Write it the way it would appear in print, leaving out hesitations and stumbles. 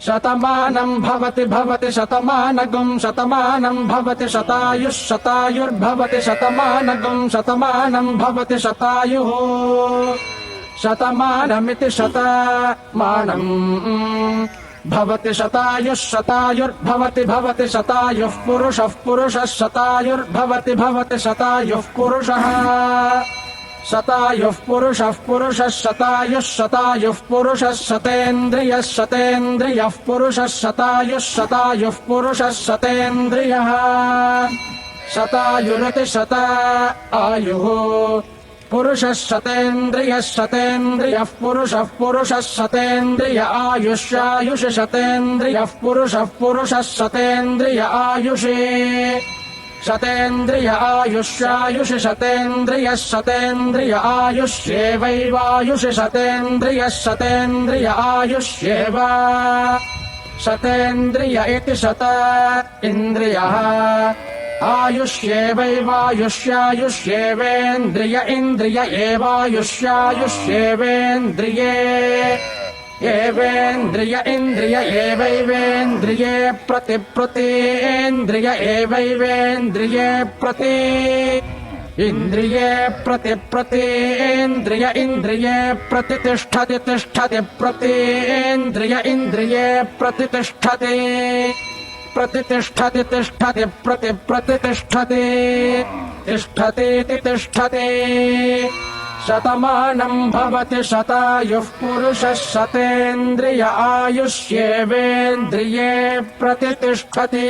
शतमानं भवति भवति शतमानगं शतमानं भवति शतायुः शतायुर्भवति शतमानगं शतमानं भवति शतायुः शतमानमिति शतमानम् भवति शतायुः शतायुर्भवति भवति शतायुः पुरुषः पुरुषः शतायुर्भवति भवति शतायुः पुरुषः शतायुः पुरुषः पुरुषः शतायुः शतायुः पुरुषः शतेन्द्रियः शतेन्द्रियः पुरुषः शतायुः शतायुः पुरुषः शतेन्द्रियः शतायुरिति शतायुः पुरुषः शतेन्द्रियः शतेन्द्रियः पुरुषः पुरुषः शतेन्द्रिय आयुष्यायुष शतेन्द्रियः पुरुषः पुरुषः शतेन्द्रिय आयुषे शतेन्द्रिय आयुष्यायुष शतेन्द्रियः शतेन्द्रिय आयुष्येवैवायुष शतेन्द्रियः शतेन्द्रिय आयुष्येव शतेन्द्रिय इति शत इन्द्रियः आयुष्येवैवायुष्यायुष्येवेन्द्रिय इन्द्रिय एवायुष्यायुष्येवेन्द्रिये एवेन्द्रिय इन्द्रिय एवैवेन्द्रिये प्रतिप्रतीन्द्रिय एवैवेन्द्रिये प्रति इन्द्रिये प्रतिप्रतीन्द्रिय इन्द्रिये प्रतितिष्ठति तिष्ठति प्रतीन्द्रिय इन्द्रिये प्रतितिष्ठति प्रतितिष्ठति तिष्ठति प्रतितिष्ठति तिष्ठतीति तिष्ठति शतमानं भवति शतायुः पुरुषः शतेन्द्रिय आयुष्येवेन्द्रिये प्रतितिष्ठति।